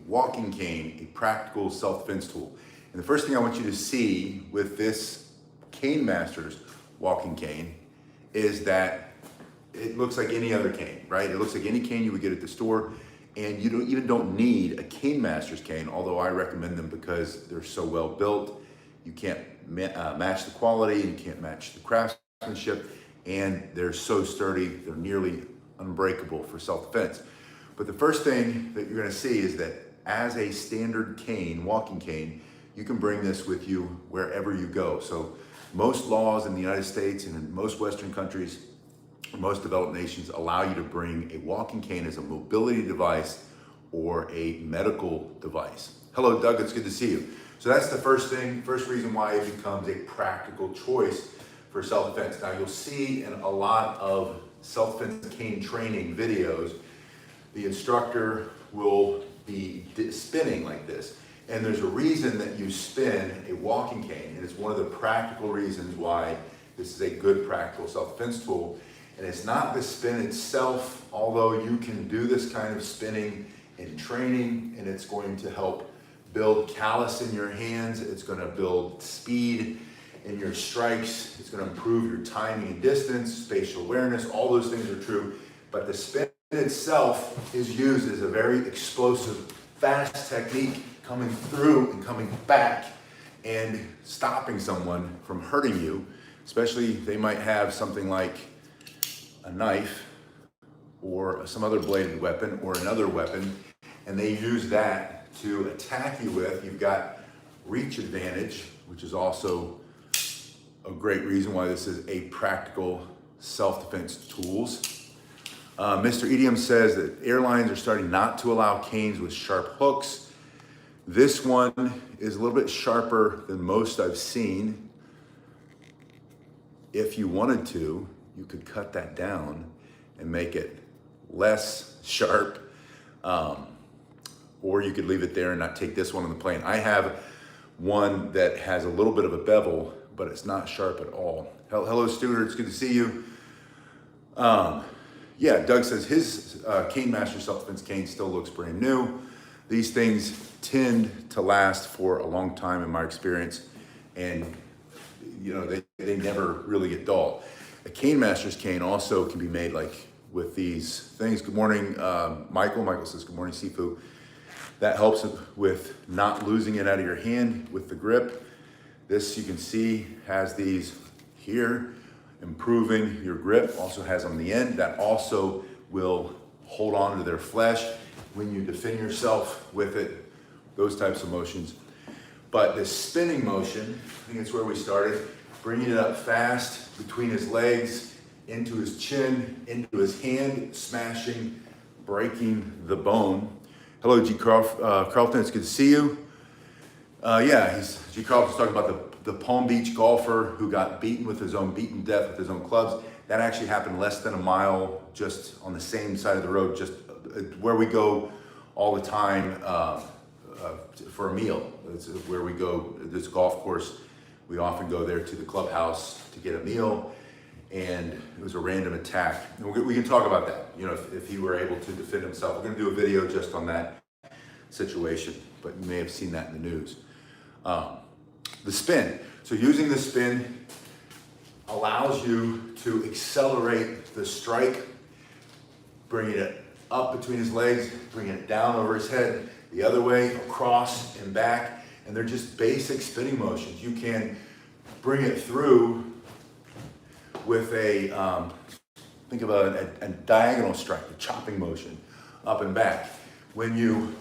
walking cane, a practical self-defense tool. And the first thing I want you to see with this Cane Masters walking cane is that it looks like any other cane, right? It looks like any cane you would get at the store, and you don't need a Cane Masters cane, although I recommend them because they're so well built. You can't match the quality, and you can't match the craftsmanship, and they're so sturdy, they're nearly unbreakable for self-defense. But the first thing that you're gonna see is that as a standard cane, walking cane, you can bring this with you wherever you go. So most laws in the United States and in most Western countries, most developed nations allow you to bring a walking cane as a mobility device or a medical device. Hello, Doug, it's good to see you. So that's the first reason why it becomes a practical choice for self-defense. Now you'll see in a lot of self-defense cane training videos, the instructor will be spinning like this. And there's a reason that you spin a walking cane, and it's one of the practical reasons why this is a good practical self-defense tool. And it's not the spin itself, although you can do this kind of spinning in training, and it's going to help build callus in your hands, it's going to build speed in your strikes, it's going to improve your timing and distance, spatial awareness, all those things are true. But the spin itself is used as a very explosive, fast technique coming through and coming back and stopping someone from hurting you, especially they might have something like a knife or some other bladed weapon or another weapon, and they use that to attack you with. You've got reach advantage, which is also a great reason why this is a practical self-defense tools. Mr. Idiom says that airlines are starting not to allow canes with sharp hooks. This one is a little bit sharper than most I've seen. If you wanted to, you could cut that down and make it less sharp, or you could leave it there and not take this one on the plane. I have one that has a little bit of a bevel, but it's not sharp at all. Hello, Stuart, it's good to see you. Yeah, Doug says his Cane Master self-defense cane still looks brand new. These things tend to last for a long time in my experience, and they never really get dull. A Cane Master's cane also can be made like with these things. Good morning, Michael. Michael says, good morning, Sifu. That helps with not losing it out of your hand with the grip. This, you can see, has these here, improving your grip. Also has on the end. That also will hold on to their flesh when you defend yourself with it, those types of motions. But this spinning motion, I think it's where we started, bringing it up fast between his legs, into his chin, into his hand, smashing, breaking the bone. Hello, G. Carlton, it's good to see you. G. Carlton's talking about the Palm Beach golfer who got beaten to death with his own clubs. That actually happened less than a mile, just on the same side of the road, just where we go all the time for a meal. It's where we go, this golf course, we often go there to the clubhouse to get a meal, and it was a random attack. And we can talk about that, if he were able to defend himself. We're gonna do a video just on that situation, but you may have seen that in the news. The spin. So using the spin allows you to accelerate the strike, bringing it up between his legs, bringing it down over his head, the other way, across and back, and they're just basic spinning motions. You can bring it through with think of a diagonal strike, a chopping motion, up and back. When you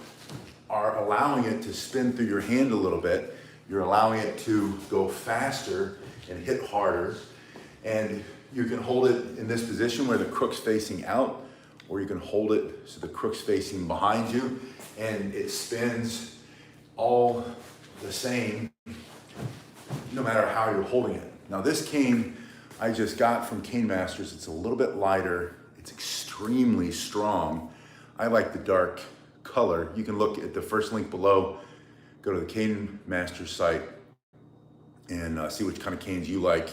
are allowing it to spin through your hand a little bit, you're allowing it to go faster and hit harder, and you can hold it in this position where the crook's facing out, or you can hold it so the crook's facing behind you, and it spins all the same no matter how you're holding it. Now this cane I just got from Cane Masters. It's a little bit lighter. It's extremely strong. I like the dark color. You can look at the first link below, go to the Cane Masters site, and see which kind of canes you like.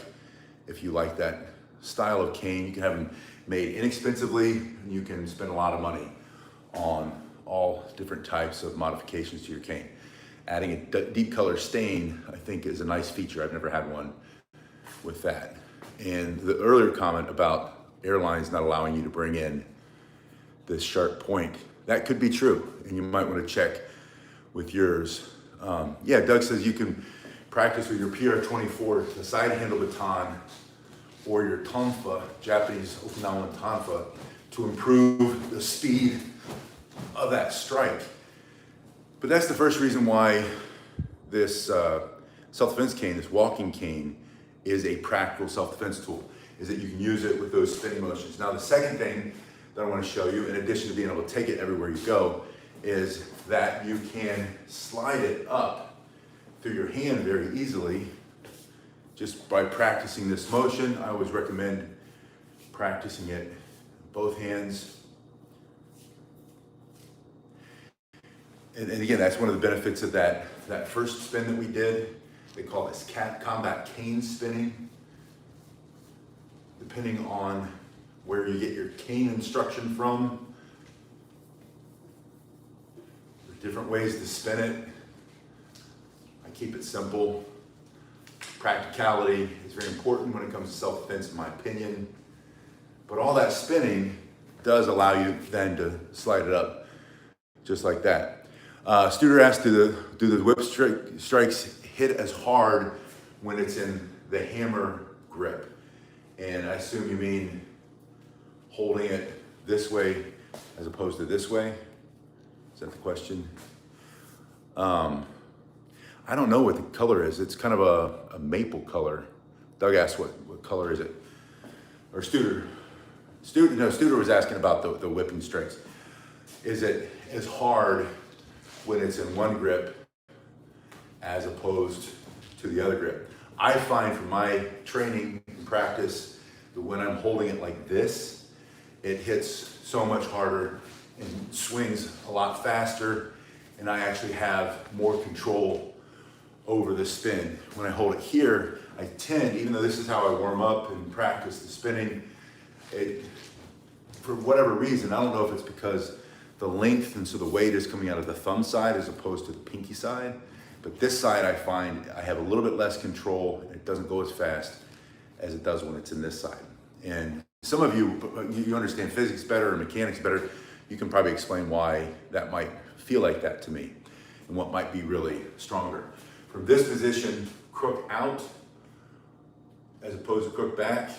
If you like that style of cane, you can have them made inexpensively, and you can spend a lot of money on all different types of modifications to your cane. Adding a deep color stain, I think, is a nice feature. I've never had one with that. And the earlier comment about airlines not allowing you to bring in this sharp point, that could be true, and you might want to check with yours. Yeah, Doug says you can practice with your PR24, the side handle baton, or your tonfa, Japanese Okinawan tonfa, to improve the speed of that strike. But that's the first reason why this self-defense cane, this walking cane, is a practical self-defense tool, is that you can use it with those spinning motions. Now, the second thing that I want to show you, in addition to being able to take it everywhere you go, is that you can slide it up through your hand very easily just by practicing this motion. I always recommend practicing it both hands. And again, that's one of the benefits of that first spin that we did. They call this combat cane spinning. Depending on where you get your cane instruction from, there's different ways to spin it. I keep it simple. Practicality is very important when it comes to self-defense, in my opinion. But all that spinning does allow you then to slide it up just like that. Studer asked, do the whip strikes hit as hard when it's in the hammer grip? And I assume you mean holding it this way as opposed to this way? Is that the question? I don't know what the color is. It's kind of a maple color. Doug asked what color is it? Or Studer was asking about the whipping strikes. Is it as hard when it's in one grip as opposed to the other grip? I find from my training and practice that when I'm holding it like this, it hits so much harder and swings a lot faster, and I actually have more control over the spin. When I hold it here, I tend, even though this is how I warm up and practice the spinning, for whatever reason, I don't know if it's because the length and so the weight is coming out of the thumb side as opposed to the pinky side, but this side I find I have a little bit less control. It doesn't go as fast as it does when it's in this side. And some of you understand physics better or mechanics better. You can probably explain why that might feel like that to me and what might be really stronger. From this position, crook out as opposed to crook back,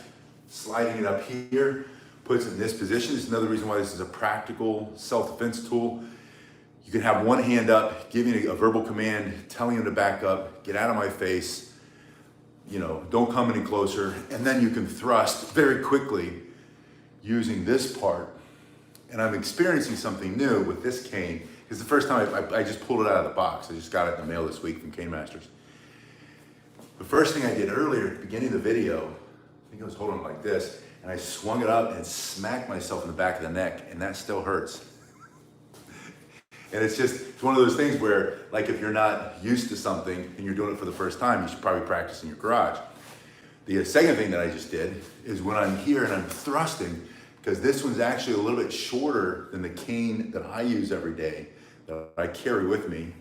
sliding it up here, puts it in this position. This is another reason why this is a practical self-defense tool. You can have one hand up, giving a verbal command, telling him to back up, get out of my face, don't come any closer, and then you can thrust very quickly using this part. And I'm experiencing something new with this cane. It's the first time I just pulled it out of the box. I just got it in the mail this week from Cane Masters. The first thing I did earlier at the beginning of the video, I think I was holding it like this, and I swung it up and smacked myself in the back of the neck, and that still hurts. And it's one of those things where, like, if you're not used to something and you're doing it for the first time, you should probably practice in your garage. The second thing that I just did is when I'm here and I'm thrusting, because this one's actually a little bit shorter than the cane that I use every day, that I carry with me,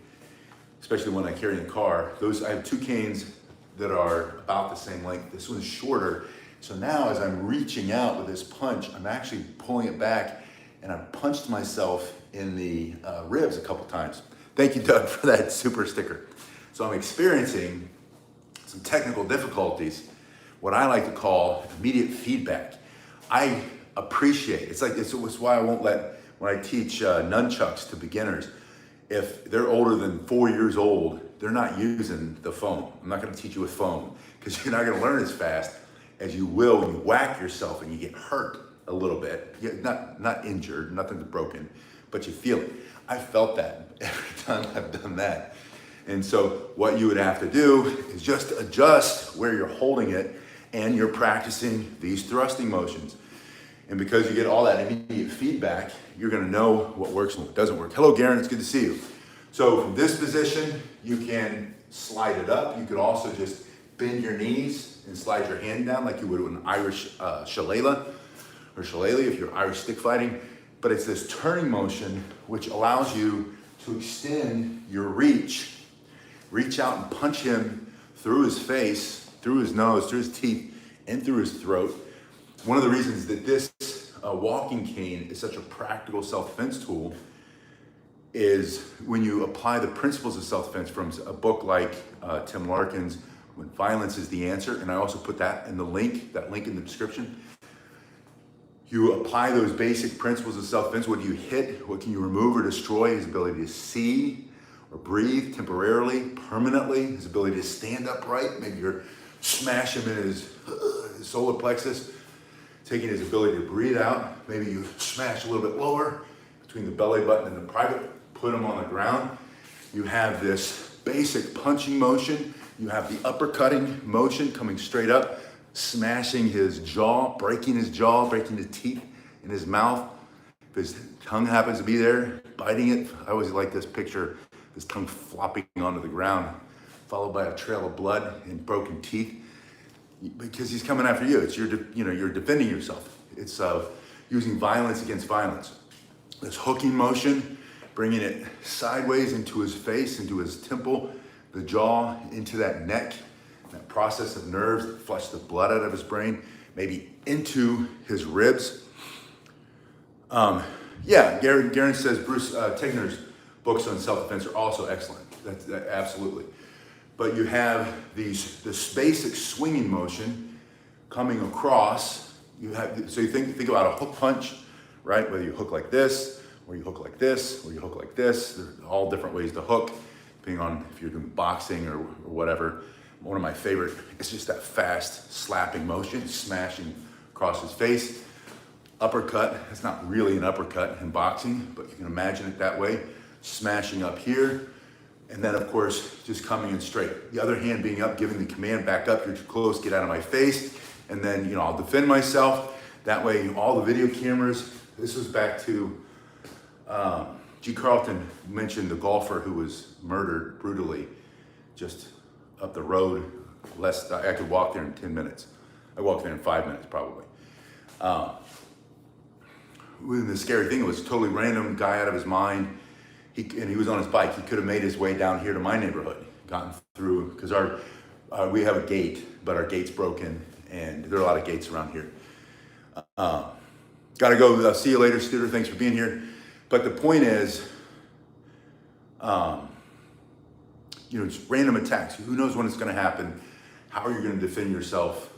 especially when I carry in the car. I have two canes that are about the same length. This one's shorter. So now as I'm reaching out with this punch, I'm actually pulling it back, and I've punched myself in the ribs a couple times. Thank you, Doug, for that super sticker. So I'm experiencing some technical difficulties, what I like to call immediate feedback. I appreciate it. It's why I won't when I teach nunchucks to beginners, if they're older than 4 years old, they're not using the foam. I'm not gonna teach you with foam, because you're not gonna learn as fast as you will when you whack yourself and you get hurt a little bit. Not injured, nothing's broken, but you feel it. I felt that every time I've done that. And so what you would have to do is just adjust where you're holding it, and you're practicing these thrusting motions. And because you get all that immediate feedback, you're gonna know what works and what doesn't work. Hello, Garen, it's good to see you. So from this position, you can slide it up. You could also just bend your knees and slide your hand down like you would with an Irish shillelagh or shillelagh if you're Irish stick fighting. but it's this turning motion which allows you to extend your reach out and punch him through his face, through his nose, through his teeth, and through his throat. One of the reasons that this walking cane is such a practical self-defense tool is when you apply the principles of self-defense from a book like Tim Larkin's When Violence is the Answer, and I also put that in the link, that link in the description. You apply those basic principles of self-defense. What do you hit? What can you remove or destroy? His ability to see or breathe temporarily, permanently. His ability to stand upright. Maybe you're smashing him in his solar plexus, taking his ability to breathe out. Maybe you smash a little bit lower between the belly button and the private, put him on the ground. You have this basic punching motion. You have the uppercutting motion coming straight up, smashing his jaw, breaking the teeth in his mouth. If his tongue happens to be there, biting it. I always like this picture, his tongue flopping onto the ground, followed by a trail of blood and broken teeth, because he's coming after you. It's you're defending yourself. It's using violence against violence. This hooking motion, bringing it sideways into his face, into his temple, the jaw, into that neck, that process of nerves that flush the blood out of his brain, maybe into his ribs. Garen says Bruce Tegner's books on self-defense are also excellent. That's absolutely. But you have this basic swinging motion coming across. So you think about a hook punch, right? Whether you hook like this, or you hook like this, or you hook like this. There's all different ways to hook, depending on if you're doing boxing or whatever. One of my favorite is just that fast slapping motion, smashing across his face. Uppercut, it's not really an uppercut in boxing, but you can imagine it that way. Smashing up here, and then of course, just coming in straight. The other hand being up, giving the command, back up, you're too close, get out of my face. And then, I'll defend myself. That way, all the video cameras, this was back to, G. Carlton mentioned the golfer who was murdered brutally just up the road. I could walk there in 10 minutes. I walked there in 5 minutes probably. The scary thing, it was a totally random guy out of his mind. He was on his bike. He could have made his way down here to my neighborhood, gotten through, because we have a gate, but our gate's broken, and there are a lot of gates around here. Gotta go. See you later, Studer. Thanks for being here. But the point is, just random attacks. Who knows when it's going to happen? How are you going to defend yourself?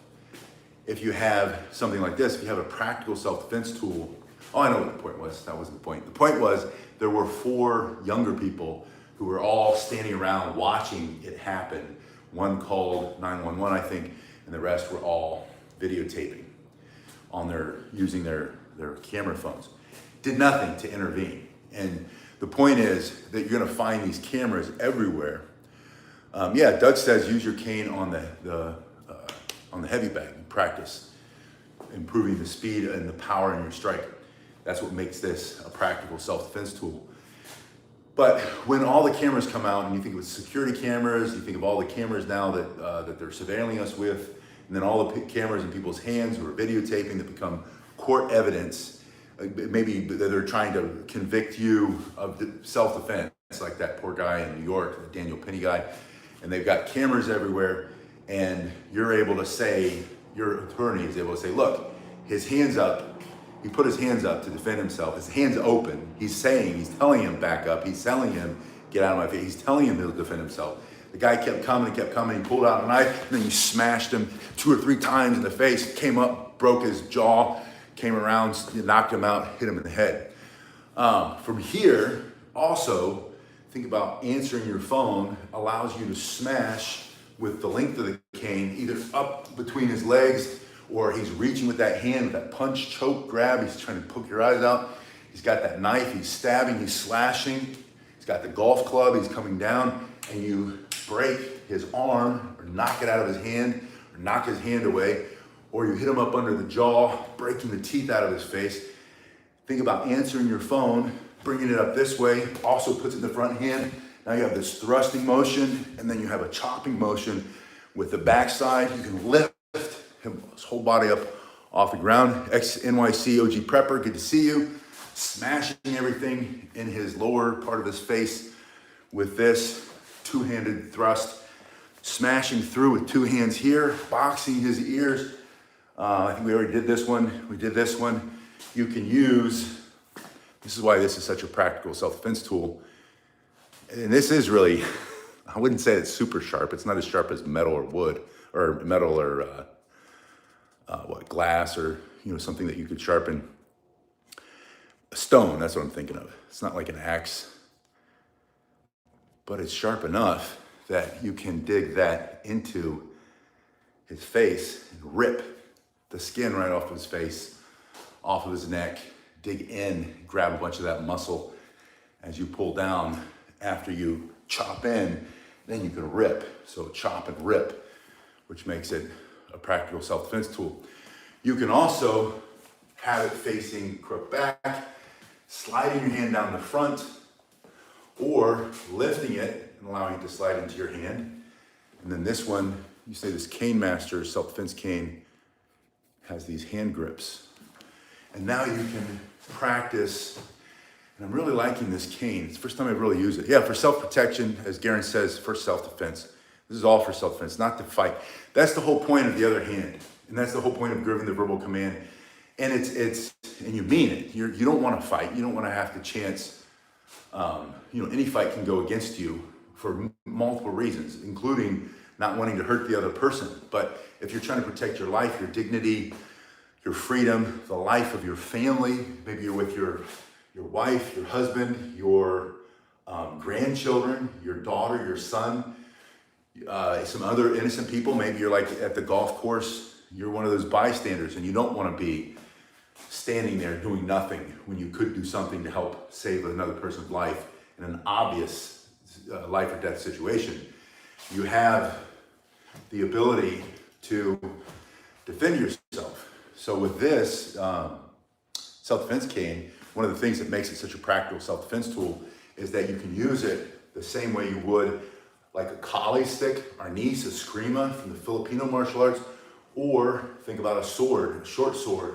If you have something like this, if you have a practical self-defense tool. Oh, I know what the point was. That wasn't the point. The point was there were 4 younger people who were all standing around watching it happen. One called 911, I think, and the rest were all videotaping using their camera phones. Did nothing to intervene. And the point is that you're going to find these cameras everywhere. Doug says use your cane on the heavy bag. Practice improving the speed and the power in your strike. That's what makes this a practical self-defense tool. But when all the cameras come out, and you think of security cameras, you think of all the cameras now that they're surveilling us with, and then all the cameras in people's hands who are videotaping that become court evidence, maybe they're trying to convict you of self-defense, like that poor guy in New York, the Daniel Penny guy, and they've got cameras everywhere, and you're able to say, your attorney is able to say, look, his hand's up. He put his hands up to defend himself. His hand's open. He's telling him back up. He's telling him, get out of my face. He's telling him he'll defend himself. The guy kept coming. He pulled out a knife, and then you smashed him 2 or 3 times in the face, came up, broke his jaw, came around, knocked him out, hit him in the head. From here, also, think about answering your phone allows you to smash with the length of the cane, either up between his legs, or he's reaching with that hand, with that punch, choke, grab. He's trying to poke your eyes out. He's got that knife. He's stabbing. He's slashing. He's got the golf club. He's coming down, and you break his arm or knock it out of his hand or knock his hand away, or you hit him up under the jaw, breaking the teeth out of his face. Think about answering your phone, bringing it up this way, also puts it in the front hand. Now you have this thrusting motion, and then you have a chopping motion with the backside. You can lift his whole body up off the ground. Ex-NYC OG Prepper, good to see you. smashing everything in his lower part of his face with this two-handed thrust, smashing through with two hands here, boxing his ears. I think we already did this one. We did this one. You can use, this is why this is such a practical self-defense tool. And this is really, I wouldn't say it's super sharp. It's not as sharp as metal or wood, or metal or glass, or something that you could sharpen. A stone, that's what I'm thinking of. It's not like an axe, but it's sharp enough that you can dig that into his face and rip the skin right off his face, off of his neck, dig in, grab a bunch of that muscle as you pull down. After you chop in, then you can rip. So chop and rip, which makes it a practical self-defense tool. You can also have it facing crook back, sliding your hand down the front, or lifting it and allowing it to slide into your hand. And then this one, you say this Cane Master self-defense cane has these hand grips. And now you can practice. And I'm really liking this cane. It's the first time I've really used it. Yeah, for self-protection, as Garen says, for self-defense. This is all for self-defense, not to fight. That's the whole point of the other hand. And that's the whole point of giving the verbal command. And and you mean it. You don't want to fight. You don't want to have to chance, any fight can go against you for multiple reasons, including not wanting to hurt the other person. But if you're trying to protect your life, your dignity, your freedom, the life of your family, maybe you're with your wife, your husband, your grandchildren, your daughter, your son, some other innocent people. Maybe you're like at the golf course, you're one of those bystanders and you don't want to be standing there doing nothing when you could do something to help save another person's life in an obvious life or death situation. You have the ability to defend yourself. So with this self-defense cane, one of the things that makes it such a practical self-defense tool is that you can use it the same way you would like a kali stick, arnis, a eskrima from the Filipino martial arts, or think about a sword, a short sword.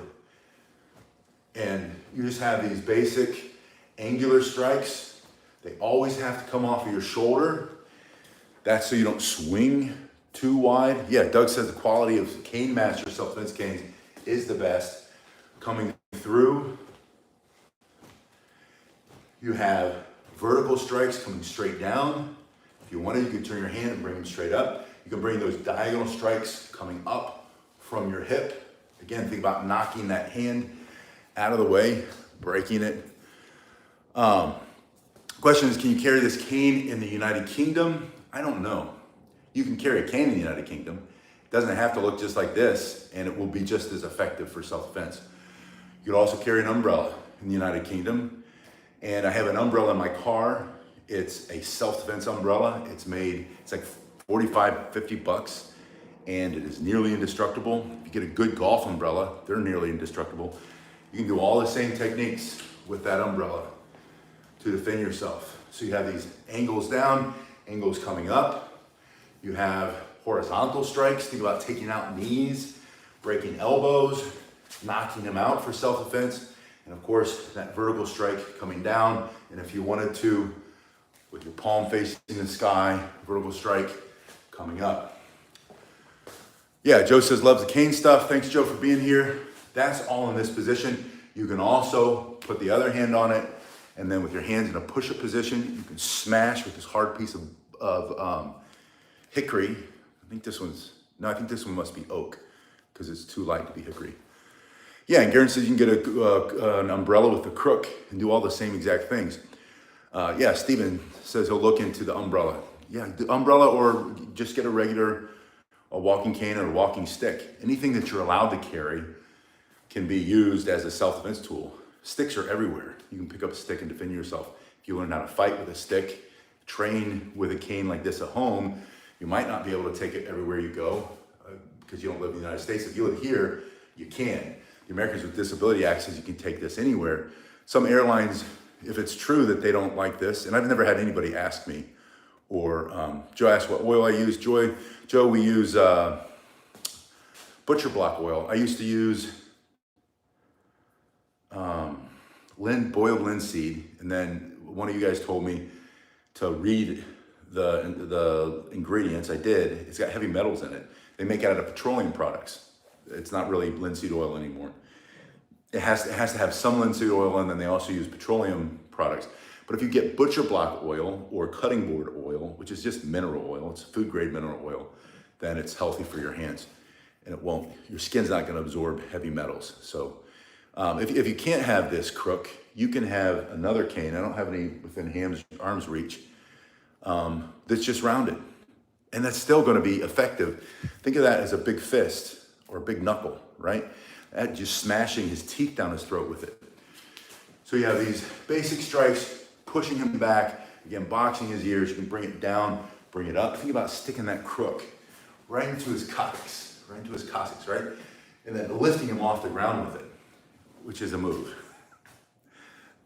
And you just have these basic angular strikes. They always have to come off of your shoulder. That's so you don't swing too wide. Yeah, Doug says the quality of Cane Master self-defense canes is the best. Coming through, you have vertical strikes coming straight down. If you wanted, you could turn your hand and bring them straight up. You can bring those diagonal strikes coming up from your hip. Again, think about knocking that hand out of the way, breaking it. Question is, can you carry this cane in the United Kingdom? I don't know. You can carry a cane in the United Kingdom. It doesn't have to look just like this, and it will be just as effective for self-defense. You could also carry an umbrella in the United Kingdom. And I have an umbrella in my car. It's a self-defense umbrella. It's like 45, 50 bucks, and it is nearly indestructible. If you get a good golf umbrella, they're nearly indestructible. You can do all the same techniques with that umbrella to defend yourself. So you have these angles down, angles coming up. You have horizontal strikes. Think about taking out knees, breaking elbows, knocking them out for self-defense. And of course, that vertical strike coming down. And if you wanted to, with your palm facing the sky, vertical strike coming up. Yeah, Joe says, loves the cane stuff. Thanks, Joe, for being here. That's all in this position. You can also put the other hand on it, and then with your hands in a push-up position, you can smash with this hard piece of hickory. I think this one must be oak, because it's too light to be hickory. Yeah, and Garen says you can get an umbrella with a crook and do all the same exact things. Yeah, Steven says he'll look into the umbrella. Yeah, the umbrella, or just get a walking cane or a walking stick. Anything that you're allowed to carry can be used as a self-defense tool. Sticks are everywhere. You can pick up a stick and defend yourself. If you learn how to fight with a stick, train with a cane like this at home, you might not be able to take it everywhere you go because you don't live in the United States. If you live here, you can. The Americans with Disability Act says you can take this anywhere. Some airlines, if it's true that they don't like this, and I've never had anybody ask me, or Joe asked what oil I use. Joe, we use butcher block oil. I used to use, boiled linseed, and then one of you guys told me to read the ingredients. I did. It's got heavy metals in it. They make it out of petroleum products. It's not really linseed oil anymore. It has to have some linseed oil, and then they also use petroleum products. But if you get butcher block oil or cutting board oil, which is just mineral oil, it's food grade mineral oil, then it's healthy for your hands. And it won't, your skin's not gonna absorb heavy metals. So if you can't have this crook, you can have another cane. I don't have any within arm's reach, that's just rounded. And that's still gonna be effective. Think of that as a big fist or a big knuckle, right? That just smashing his teeth down his throat with it. So you have these basic strikes, pushing him back, again, boxing his ears. You can bring it down, bring it up. Think about sticking that crook right into his coccyx, right? And then lifting him off the ground with it, which is a move.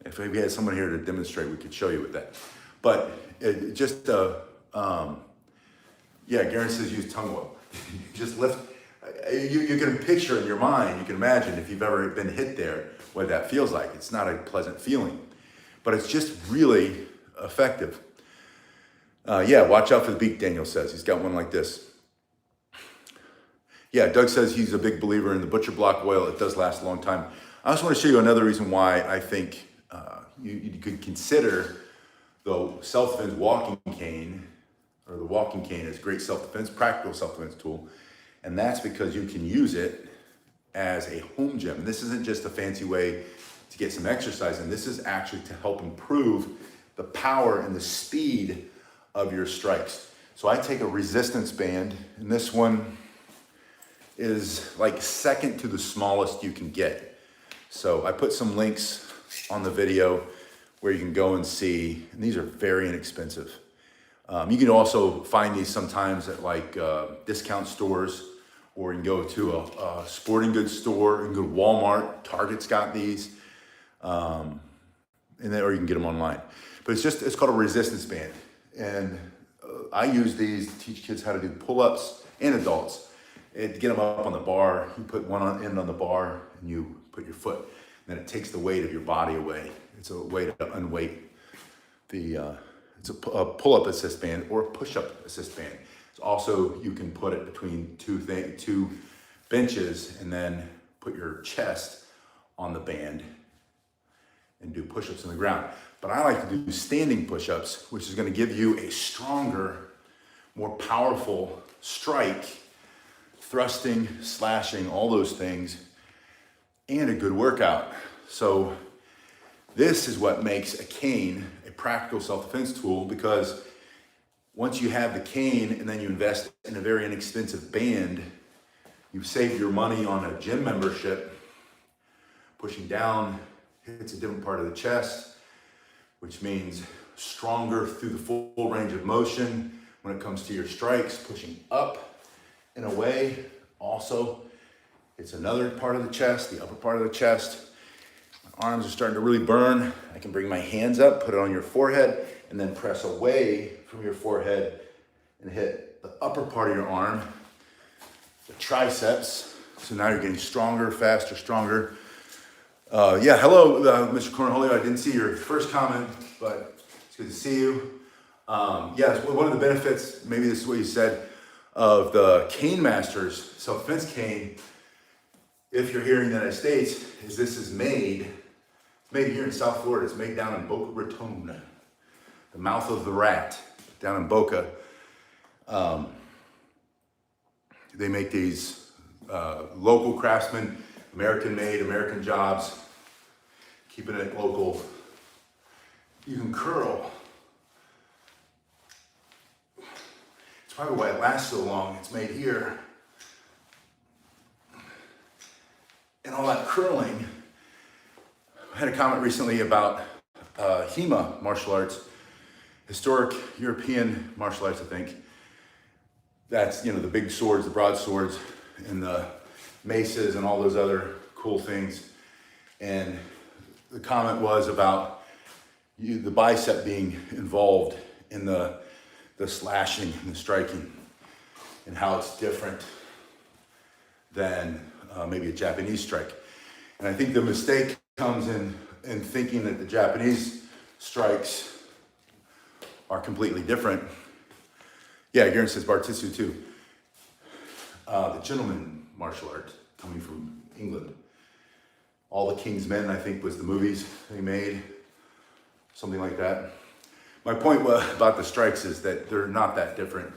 If we had someone here to demonstrate, we could show you with that. But Garen says use tongue oil. Just lift. You can picture in your mind, you can imagine if you've ever been hit there, what that feels like. It's not a pleasant feeling, but it's just really effective. Watch out for the beak, Daniel says. He's got one like this. Yeah, Doug says he's a big believer in the butcher block oil. It does last a long time. I also want to show you another reason why I think you could consider the self-defense walking cane, or the walking cane, as great self-defense, practical self-defense tool. And that's because you can use it as a home gym. And this isn't just a fancy way to get some exercise, and this is actually to help improve the power and the speed of your strikes. So I take a resistance band, and this one is like second to the smallest you can get. So I put some links on the video where you can go and see, and these are very inexpensive. You can also find these sometimes at like discount stores, or you can go to a sporting goods store. You can go to Walmart. Target's got these, or you can get them online. But it's called a resistance band, and I use these to teach kids how to do pull-ups and adults. And to get them up on the bar, you put one end on the bar, and you put your foot. And then it takes the weight of your body away. It's a way to unweight the. It's a pull-up assist band or a push-up assist band. It's also, you can put it between two benches and then put your chest on the band and do push-ups on the ground. But I like to do standing push-ups, which is going to give you a stronger, more powerful strike, thrusting, slashing, all those things, and a good workout. So this is what makes a cane a practical self-defense tool, because once you have the cane and then you invest in a very inexpensive band, you've saved your money on a gym membership. Pushing down hits a different part of the chest, which means stronger through the full range of motion when it comes to your strikes. Pushing up and away also, it's another part of the chest, the upper part of the chest. My arms are starting to really burn. I can bring my hands up, put it on your forehead, and then press away from your forehead and hit the upper part of your arm, the triceps. So now you're getting stronger, faster, stronger. Hello, Mr. Cornholio. I didn't see your first comment, but it's good to see you. One of the benefits, maybe this is what you said, of the Cane Masters self-defense cane, if you're here in the United States, is this is made here in South Florida. It's made down in Boca Raton, the mouth of the rat, down in Boca. They make these local craftsmen, American made, American jobs, keeping it local. You can curl. It's probably why it lasts so long. It's made here. And all that curling. I had a comment recently about HEMA martial arts, historic European martial arts, I think. That's, the big swords, the broadswords, and the maces, and all those other cool things. And the comment was about the bicep being involved in the slashing and the striking, and how it's different than maybe a Japanese strike. And I think the mistake comes in and thinking that the Japanese strikes are completely different. Yeah, Garen says Bartitsu too. The gentleman martial art coming from England. All the King's Men, I think, was the movies they made, something like that. My point about the strikes is that they're not that different.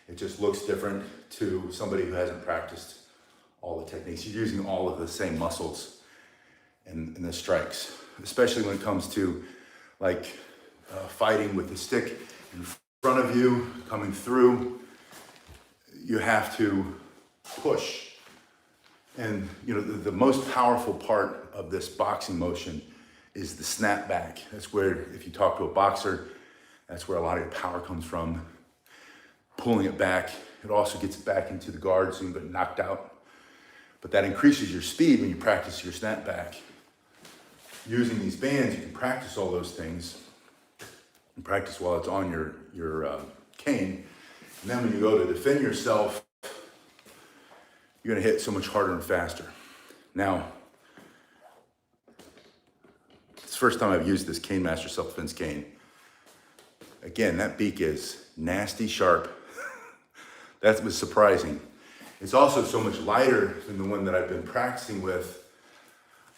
It just looks different to somebody who hasn't practiced all the techniques. You're using all of the same muscles in the strikes, especially when it comes to like fighting with the stick in front of you, coming through. You have to push. And you know, the most powerful part of this boxing motion is the snap back. That's where, if you talk to a boxer, that's where a lot of your power comes from. Pulling it back. It also gets it back into the guard so you don't get knocked out. But that increases your speed when you practice your snap back. Using these bands, you can practice all those things. And practice while it's on your cane. And then when you go to defend yourself, you're gonna hit so much harder and faster. Now, it's the first time I've used this Cane Master self-defense cane. Again, that beak is nasty sharp. That was surprising. It's also so much lighter than the one that I've been practicing with.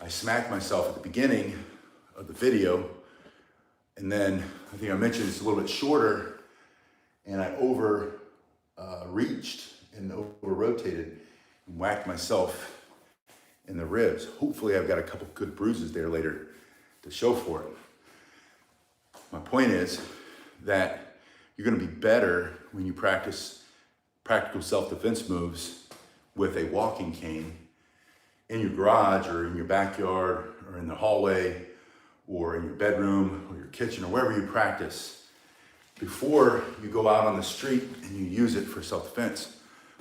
I smacked myself at the beginning of the video, and then I think I mentioned it's a little bit shorter, and I reached and over rotated and whacked myself in the ribs. Hopefully I've got a couple good bruises there later to show for it. My point is that you're gonna be better when you practice practical self-defense moves with a walking cane in your garage or in your backyard or in the hallway or in your bedroom or your kitchen or wherever you practice before you go out on the street and you use it for self-defense.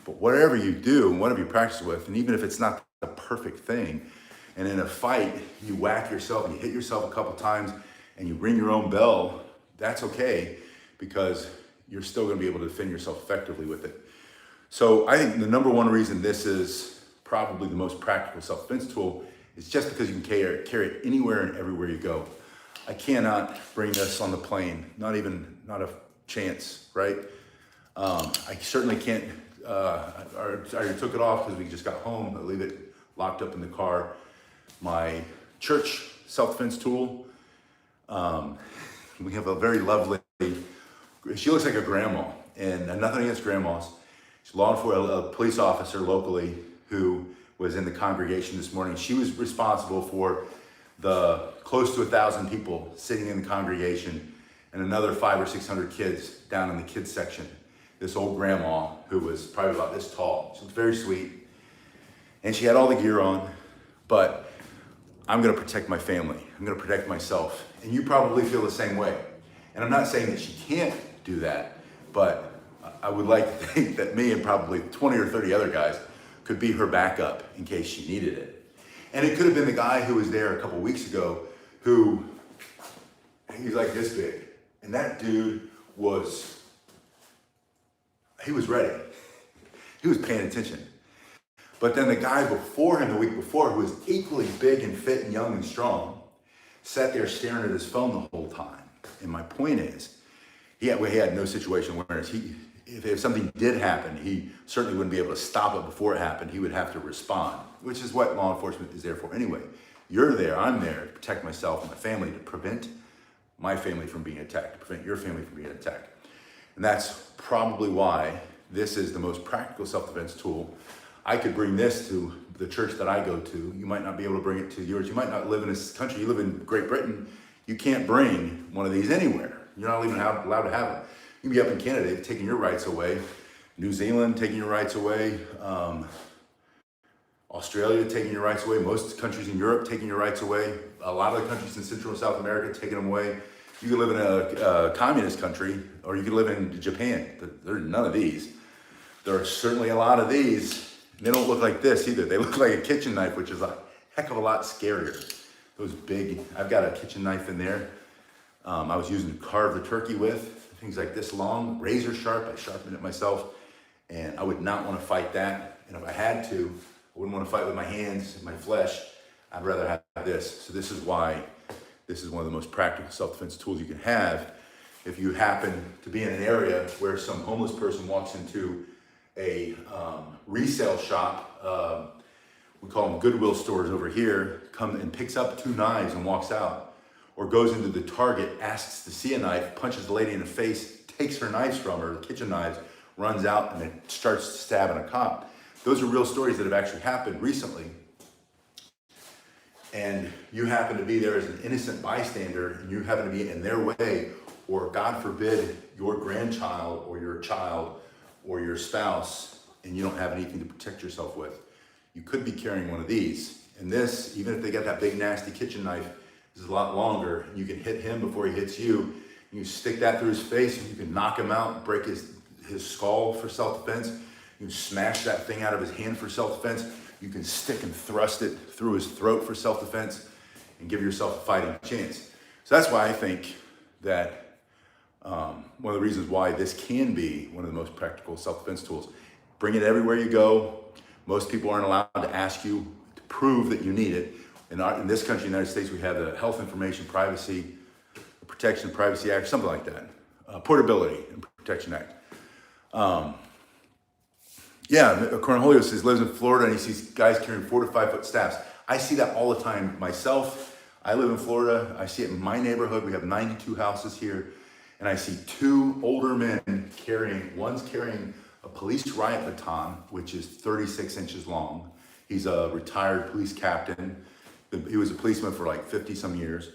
But whatever you do and whatever you practice with, and even if it's not the perfect thing, and in a fight, you whack yourself and you hit yourself a couple times and you ring your own bell, that's okay, because you're still gonna be able to defend yourself effectively with it. So I think the number one reason this is probably the most practical self-defense tool is just because you can carry it anywhere and everywhere you go. I cannot bring this on the plane, not a chance, right? I certainly can't, I already took it off because we just got home. I leave it locked up in the car. My church self-defense tool, we have a very lovely, she looks like a grandma, and nothing against grandmas. She's a police officer locally who was in the congregation this morning. She was responsible for the close to 1,000 people sitting in the congregation and another 500 or 600 kids down in the kids section. This old grandma who was probably about this tall. She was very sweet. And she had all the gear on, but I'm gonna protect my family. I'm gonna protect myself. And you probably feel the same way. And I'm not saying that she can't do that, but I would like to think that me and probably 20 or 30 other guys could be her backup in case she needed it. And it could have been the guy who was there a couple weeks ago who, he's like this big. And that dude he was ready. He was paying attention. But then the guy before him, the week before, who was equally big and fit and young and strong, sat there staring at his phone the whole time. And my point is, he had no situational awareness. If something did happen, he certainly wouldn't be able to stop it before it happened. He would have to respond, which is what law enforcement is there for anyway. You're there, I'm there to protect myself and my family, to prevent my family from being attacked, to prevent your family from being attacked. And that's probably why this is the most practical self-defense tool. I could bring this to the church that I go to. You might not be able to bring it to yours. You might not live in this country. You live in Great Britain. You can't bring one of these anywhere. You're not even allowed to have it. You can be up in Canada taking your rights away. New Zealand taking your rights away. Australia taking your rights away. Most countries in Europe taking your rights away. A lot of the countries in Central and South America taking them away. You could live in a communist country, or you could live in Japan. There's none of these. There are certainly a lot of these. They don't look like this either. They look like a kitchen knife, which is a heck of a lot scarier. Those big, I've got a kitchen knife in there. I was using to carve the turkey with, things like this long, razor sharp. I sharpened it myself, and I would not want to fight that. And if I had to, I wouldn't want to fight with my hands and my flesh. I'd rather have this. So this is why this is one of the most practical self-defense tools you can have if you happen to be in an area where some homeless person walks into a resale shop. We call them Goodwill stores over here, come and picks up 2 knives and walks out, or goes into the Target, asks to see a knife, punches the lady in the face, takes her knives from her, the kitchen knives, runs out and then starts stabbing a cop. Those are real stories that have actually happened recently. And you happen to be there as an innocent bystander, and you happen to be in their way, or God forbid, your grandchild or your child or your spouse, and you don't have anything to protect yourself with. You could be carrying one of these. And this, even if they got that big nasty kitchen knife, is a lot longer. You can hit him before he hits you. You stick that through his face, and you can knock him out, break his skull for self-defense. You can smash that thing out of his hand for self-defense. You can stick and thrust it through his throat for self-defense and give yourself a fighting chance. So that's why I think that one of the reasons why this can be one of the most practical self-defense tools. Bring it everywhere you go. Most people aren't allowed to ask you to prove that you need it. In this country, United States, we have the Health Information Privacy Protection and Privacy Act, something like that. Portability and Protection Act. Cornholio says he lives in Florida and he sees guys carrying 4 to 5 foot staffs. I see that all the time myself. I live in Florida. I see it in my neighborhood. We have 92 houses here. And I see 2 older men one's carrying a police riot baton, which is 36 inches long. He's a retired police captain. He was a policeman for like 50 some years.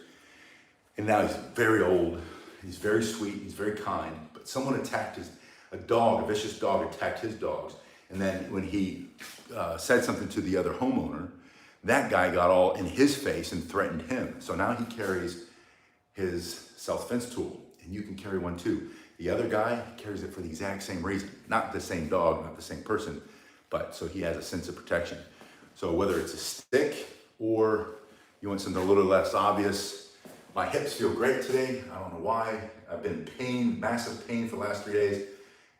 And now he's very old. He's very sweet. He's very kind. But someone attacked a vicious dog attacked his dogs. And then when he said something to the other homeowner, that guy got all in his face and threatened him. So now he carries his self-defense tool, and you can carry one too. The other guy carries it for the exact same reason. Not the same dog, not the same person, but so he has a sense of protection. So whether it's a stick or you want something a little less obvious, my hips feel great today. I don't know why. I've been in pain, massive pain for the last 3 days.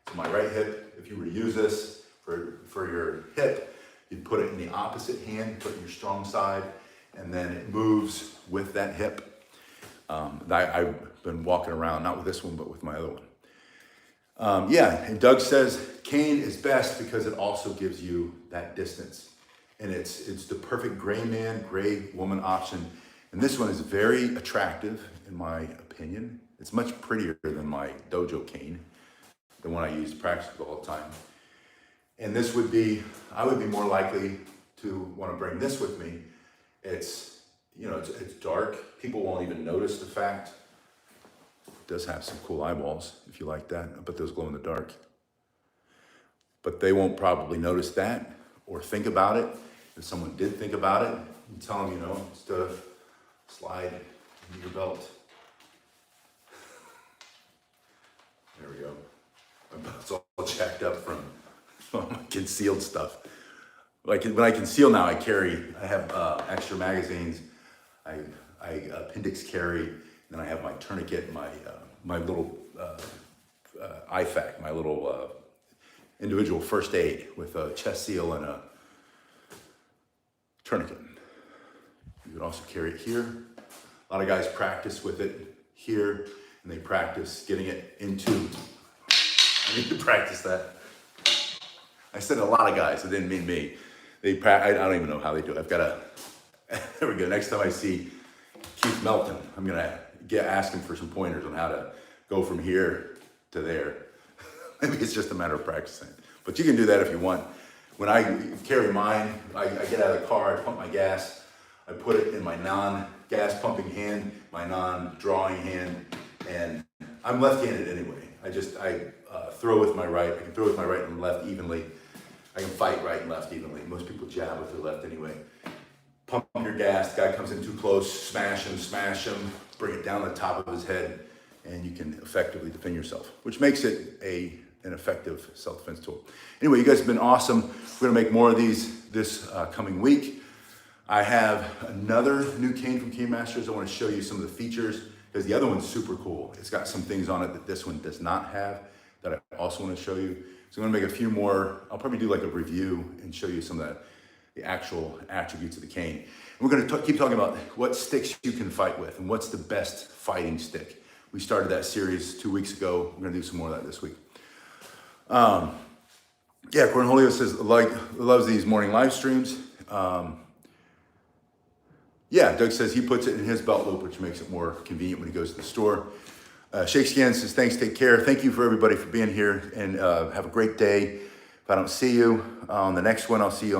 So my right hip, if you were to use this for your hip, you'd put it in the opposite hand, put it in your strong side, and then it moves with that hip. I've been walking around, not with this one, but with my other one. And Doug says cane is best because it also gives you that distance. And it's the perfect gray man, gray woman option. And this one is very attractive, in my opinion. It's much prettier than my dojo cane, the one I use to practice with all the time. And this would be, I would be more likely to want to bring this with me. It's dark. People won't even notice the fact. It does have some cool eyeballs, if you like that. I bet those glow in the dark. But they won't probably notice that or think about it. If someone did think about it, you tell them, just slide into your belt. There we go. My belt's all jacked up from my concealed stuff. Like when I conceal now, I have extra magazines. I appendix carry, and then I have my tourniquet, my little IFAC, my little individual first aid with a chest seal and a tourniquet. You could also carry it here. A lot of guys practice with it here, and they practice getting it into. I need to practice that. I said a lot of guys, it didn't mean me. I don't even know how they do it. I've got there we go. Next time I see Keith Melton, I'm gonna ask him for some pointers on how to go from here to there. Maybe it's just a matter of practicing. But you can do that if you want. When I carry mine, I get out of the car, I pump my gas, I put it in my non-gas pumping hand, my non-drawing hand, and I'm left-handed anyway. I throw with my right. I can throw with my right and left evenly. I can fight right and left evenly. Most people jab with their left anyway. Pump your gas, the guy comes in too close, smash him, bring it down the top of his head, and you can effectively defend yourself, which makes it an effective self-defense tool. Anyway, you guys have been awesome. We're gonna make more of these this coming week. I have another new cane from Cane Masters. I wanna show you some of the features because the other one's super cool. It's got some things on it that this one does not have that I also wanna show you. So I'm gonna make a few more. I'll probably do like a review and show you some of the the actual attributes of the cane. And we're going to keep talking about what sticks you can fight with and what's the best fighting stick. We started that series 2 weeks ago. We're going to do some more of that this week. Yeah, Cornholio says loves these morning live streams. Yeah, Doug says he puts it in his belt loop, which makes it more convenient when he goes to the store. Shake Scan says, thanks, take care. Thank you for everybody for being here, and have a great day. If I don't see you on the next one, I'll see you